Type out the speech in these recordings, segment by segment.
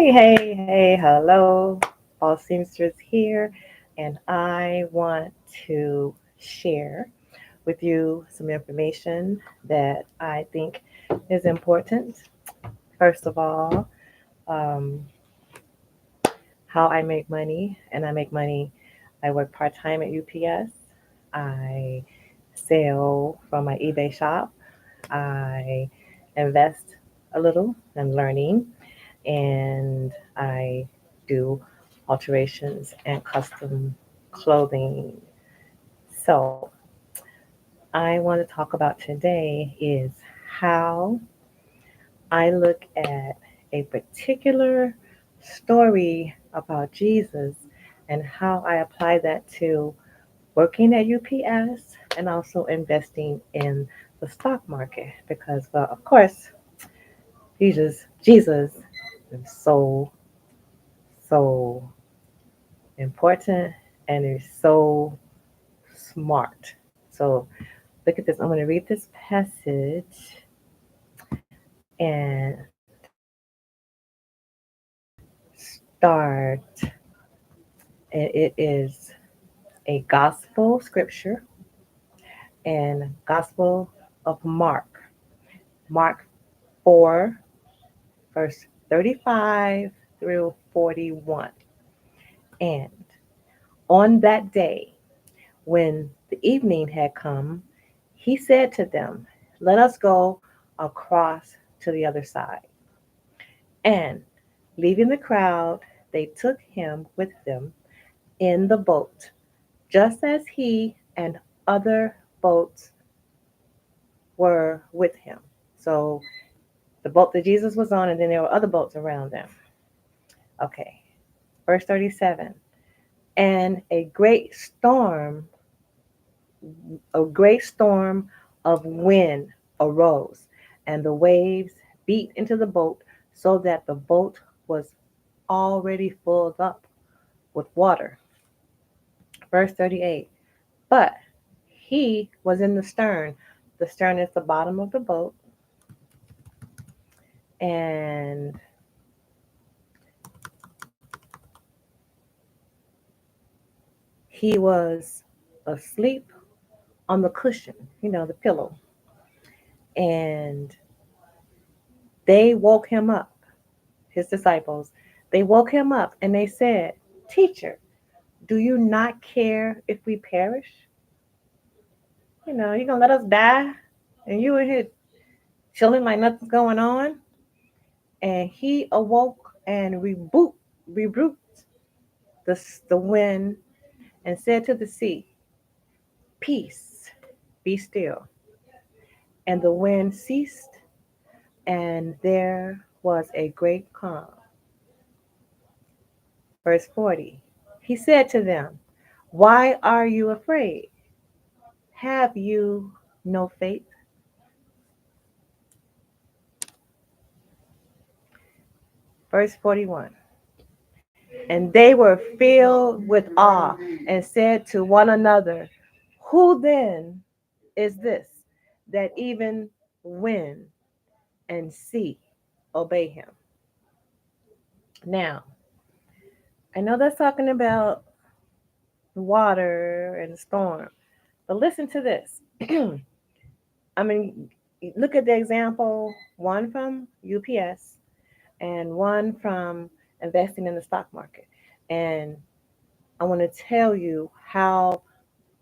Hey, hello. All Seamsters here, and I want to share with you some information that I think is important. First of all, um, how I make money, and I make money. I work part time at UPS. I sell from my eBay shop. I invest a little in learning, and I do alterations and custom clothing. So, I want to talk about today is how I look at a particular story about Jesus and how I apply that to working at UPS and also investing in the stock market because, well, of course, Jesus is so important and is so smart. So look at this. I'm going to read this passage and start. It is a gospel scripture and gospel of Mark. Mark 4, verse 35 through 41. And on that day, when the evening had come, he said to them, "Let us go across to the other side." And leaving the crowd, they took him with them in the boat, just as he and other boats were with him. So the boat that Jesus was on, and then there were other boats around them. Okay, verse 37. And a great storm of wind arose, and the waves beat into the boat so that the boat was already filled up with water. Verse 38. But he was in the stern. The stern is the bottom of the boat, and he was asleep on the cushion, the pillow. And they woke him up, his disciples. They woke him up and they said, "Teacher, do you not care if we perish? You're going to let us die? And you in here chilling like nothing's going on?" And he awoke and rebuked the wind and said to the sea, "Peace, be still." And the wind ceased, and there was a great calm. Verse 40. He said to them, "Why are you afraid? Have you no faith?" Verse 41. And they were filled with awe and said to one another, "Who then is this that even wind and sea obey him?" Now, I know that's talking about water and storm, but listen to this. I mean, look at the example, one from UPS and one from investing in the stock market. And I want to tell you how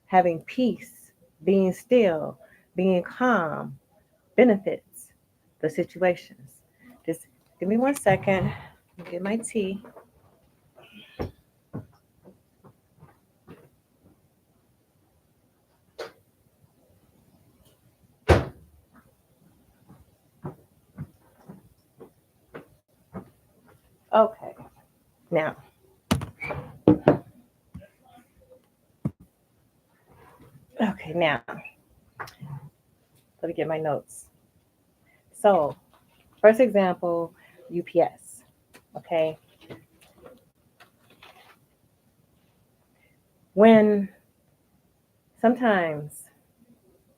having peace, being still, being calm benefits the situations. Just give me 1 second. Get my tea. Okay. Now, okay, now, let me get my notes. So, first example, UPS. Okay. When sometimes,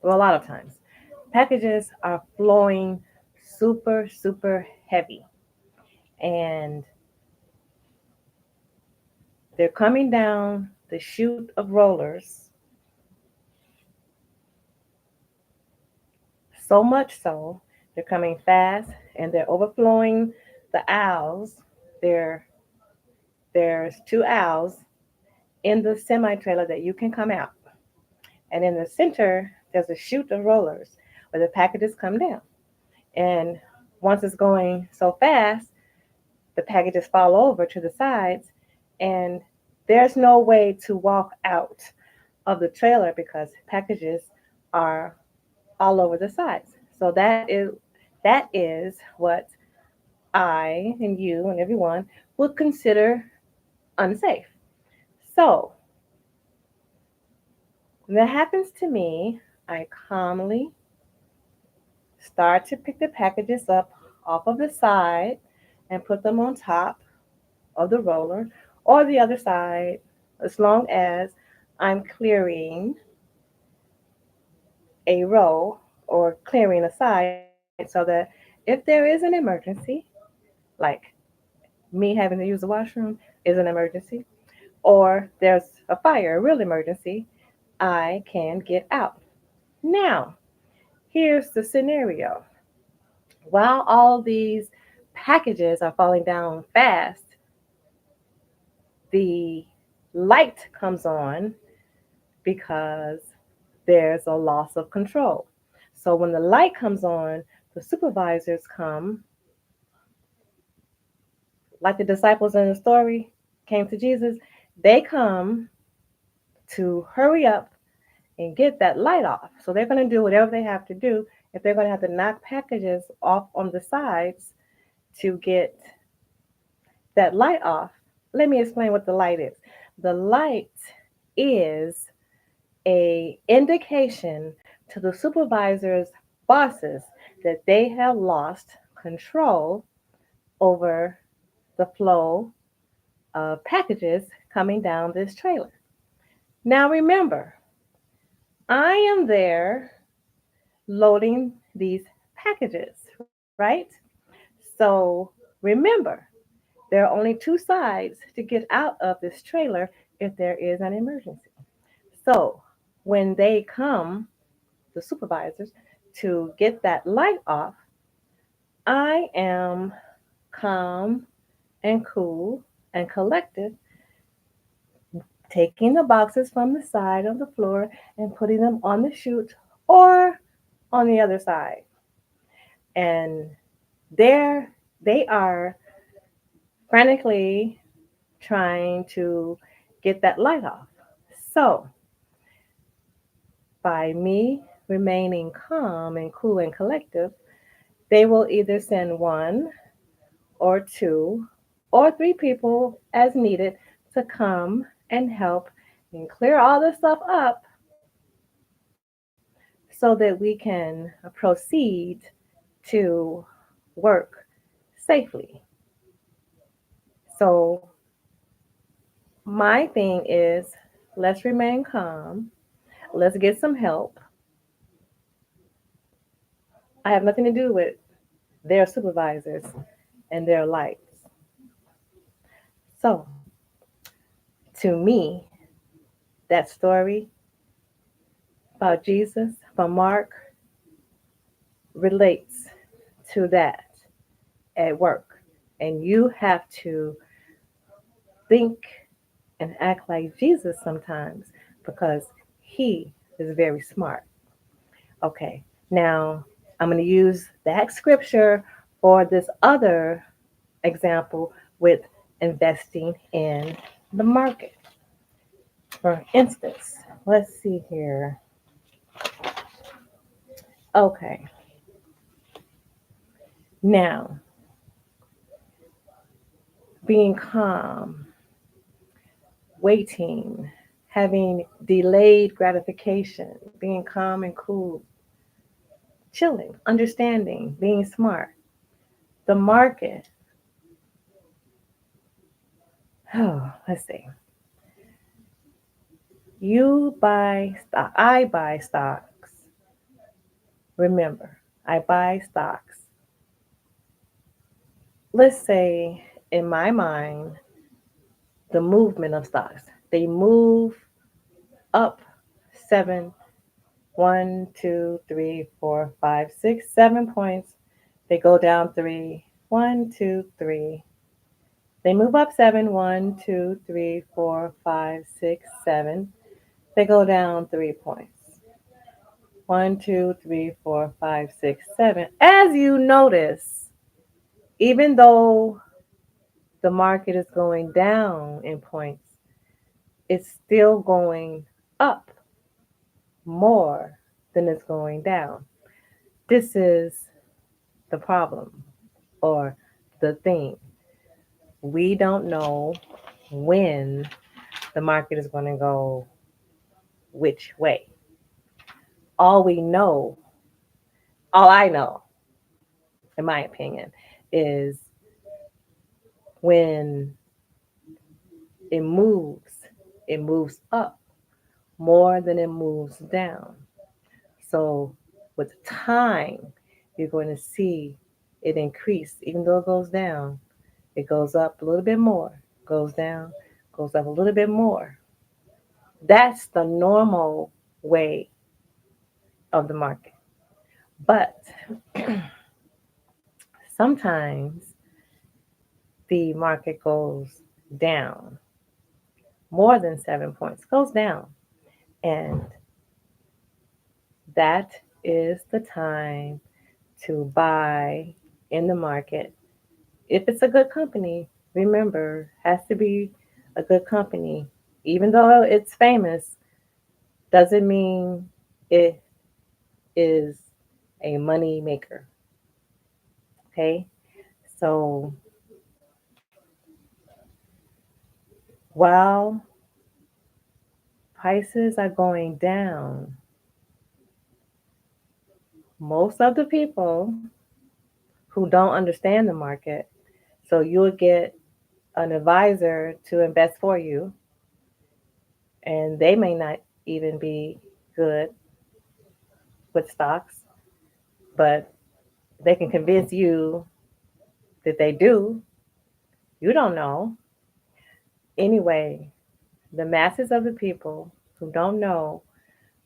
well, a lot of times, packages are flowing super, super heavy. And They're coming down the chute of rollers, so much so they're coming fast and they're overflowing the aisles. There, there's two aisles in the semi trailer that you can come out. And in the center, there's a chute of rollers where the packages come down. And once it's going so fast, the packages fall over to the sides, and there's no way to walk out of the trailer because packages are all over the sides. So that is what I and you and everyone would consider unsafe. So when that happens to me, I calmly start to pick the packages up off of the side and put them on top of the roller or the other side, as long as I'm clearing a row or clearing a side so that if there is an emergency, like me having to use the washroom is an emergency, or there's a fire, a real emergency, I can get out. Now, here's the scenario. While all these packages are falling down fast, the light comes on because there's a loss of control. So when the light comes on, the supervisors come, like the disciples in the story came to Jesus, they come to hurry up and get that light off. So they're going to do whatever they have to do. If they're going to have to knock packages off on the sides to get that light off, let me explain what the light is. The light is a indication to the supervisor's bosses that they have lost control over the flow of packages coming down this trailer. Now remember, I am there loading these packages, right? So remember, there are only two sides to get out of this trailer if there is an emergency. So when they come, the supervisors, to get that light off, I am calm and cool and collected, taking the boxes from the side of the floor and putting them on the chute or on the other side. And there they are frantically trying to get that light off. So, by me remaining calm and cool and collective, they will either send one or two or three people as needed to come and help and clear all this stuff up so that we can proceed to work safely. So, my thing is let's remain calm, let's get some help. I have nothing to do with their supervisors and their lights. So, to me, that story about Jesus from Mark relates to that at work. And you have to think and act like Jesus sometimes because he is very smart. Okay, now I'm going to use that scripture for this other example with investing in the market. For instance, let's see here. Okay, now being calm, waiting, having delayed gratification, being calm and cool, chilling, understanding, being smart. The market, oh, let's see. You buy stock, I buy stocks. Remember, I buy stocks. Let's say in my mind, the movement of stocks. They move up seven, 1, 2, 3, 4, 5, 6, 7 points. They go down three, 1, 2, 3. They move up seven, 1, 2, 3, 4, 5, 6, 7. They go down 3 points. 1, 2, 3, 4, 5, 6, 7. As you notice, even though the market is going down in points, it's still going up more than it's going down. This is the problem or the thing. We don't know when the market is going to go which way. All we know, all I know, in my opinion, is when it moves, it moves up more than it moves down. So with time, you're going to see it increase. Even though it goes down, it goes up a little bit more, goes down, goes up a little bit more. That's the normal way of the market. But sometimes the market goes down more than 7 points, goes down. And that is the time to buy in the market. If it's a good company, remember, has to be a good company. Even though it's famous, doesn't mean it is a money maker. Okay? So while prices are going down, most of the people who don't understand the market, so you'll get an advisor to invest for you, and they may not even be good with stocks, but they can convince you that they do. You don't know. Anyway, the masses of the people who don't know,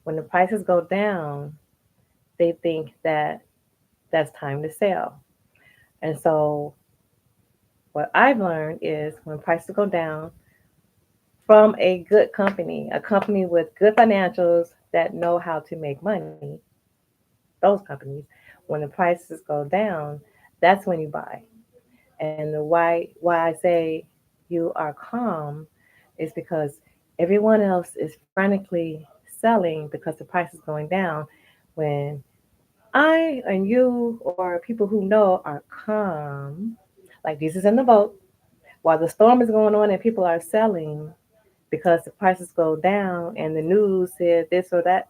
when the prices go down, they think that that's time to sell. And so what I've learned is when prices go down from a good company, a company with good financials that know how to make money, those companies, when the prices go down, that's when you buy. And the why I say you are calm is because everyone else is frantically selling because the price is going down, when I and you or people who know are calm, like Jesus in the boat, while the storm is going on and people are selling because the prices go down and the news said this or that,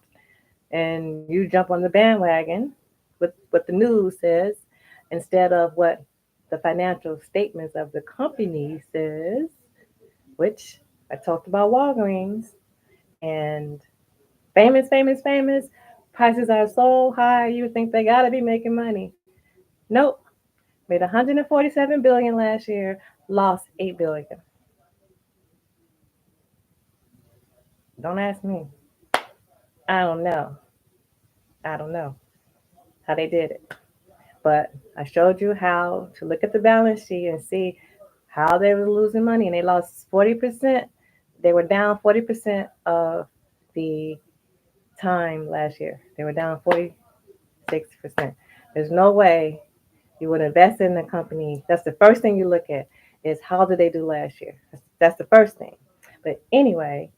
and you jump on the bandwagon with what the news says instead of what the financial statements of the company says, which I talked about Walgreens and famous. Prices are so high, you think they gotta be making money. Nope. Made 147 billion last year, lost 8 billion. Don't ask me. I don't know. I don't know how they did it. But I showed you how to look at the balance sheet and see how they were losing money, and they lost 40%. They were down 40% of the time last year. They were down 46%. There's no way you would invest in the company. That's the first thing you look at is how did they do last year? That's the first thing. But anyway,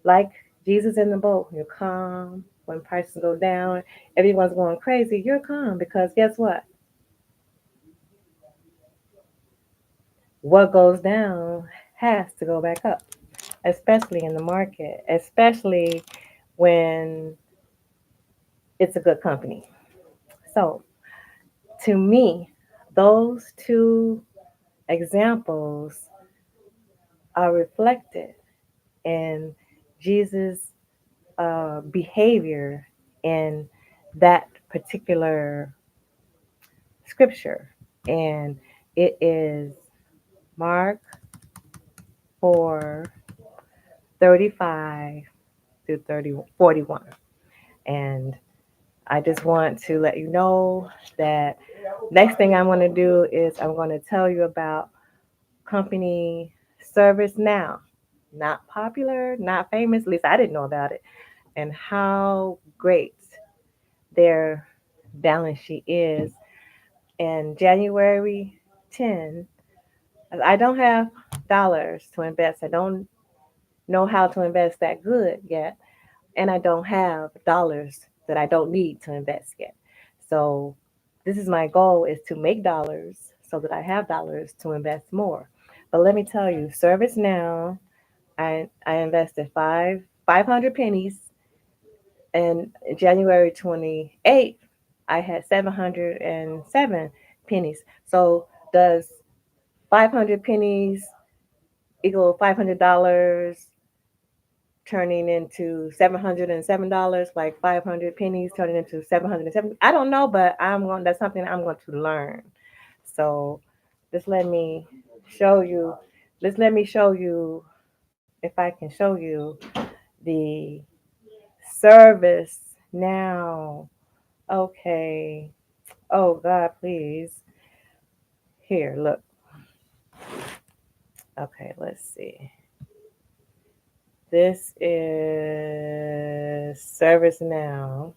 like Jesus in the boat, you're calm. When prices go down, everyone's going crazy. You're calm because guess what? What goes down has to go back up, especially in the market, especially when it's a good company. So, to me, those two examples are reflected in Jesus' behavior in that particular scripture. And it is Mark for 35 through 30, 41. And I just want to let you know that next thing I'm going to do is I'm going to tell you about company Service Now. Not popular, not famous, at least I didn't know about it, and how great their balance sheet is. And January 10, I don't have dollars to invest. I don't know how to invest that good yet, and I don't have dollars that I don't need to invest yet. So this is my goal is to make dollars so that I have dollars to invest more. But let me tell you, Service Now, I invested 500 pennies, and January 28th I had 707 pennies. So does 500 pennies equal $500 turning into $707, like 500 pennies turning into 707? I don't know, but that's something I'm going to learn. So just let me show you, let me show you, if I can show you the Service Now. Okay. Oh God, please. Here, look. Okay, let's see. This is Service Now.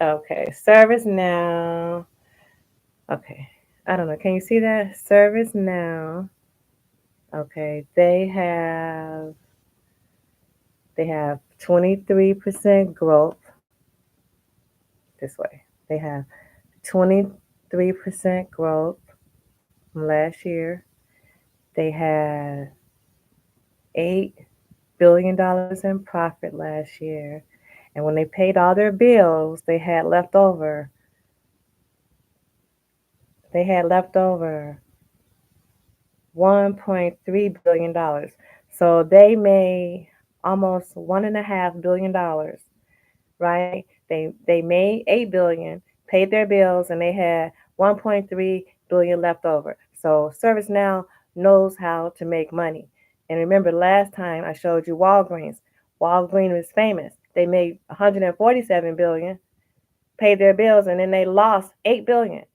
Okay, Service Now. Okay, I don't know. Can you see that? Service Now. Okay, they have 23% growth this way. They have 23% growth from last year. They had $8 billion in profit last year. And when they paid all their bills, they had leftover $1.3 billion. So they made almost $1.5 billion, right? They made 8 billion, paid their bills, and they had 1.3 billion left over. So ServiceNow knows how to make money. And remember, last time I showed you Walgreens. Walgreens was famous. They made 147 billion, paid their bills, and then they lost 8 billion.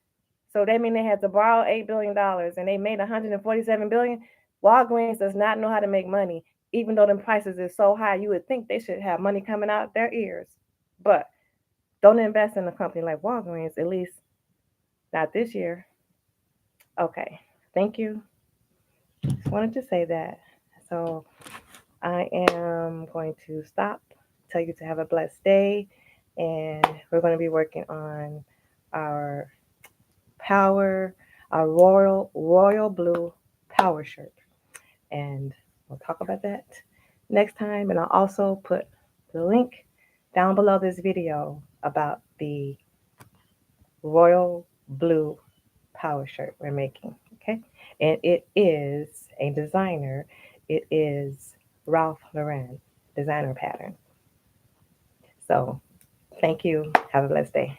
So that means they had to borrow $8 billion, and they made 147 billion. Walgreens does not know how to make money, even though the prices is so high. You would think they should have money coming out their ears, but don't invest in a company like Walgreens, at least not this year. Okay, thank you. Just wanted to say that. So I am going to stop, tell you to have a blessed day, and we're going to be working on our power, our royal blue power shirt, and we'll talk about that next time. And I'll also put the link down below this video about the royal blue power shirt we're making. Okay, and it is a designer. It is Ralph Lauren designer pattern. So thank you. Have a blessed day.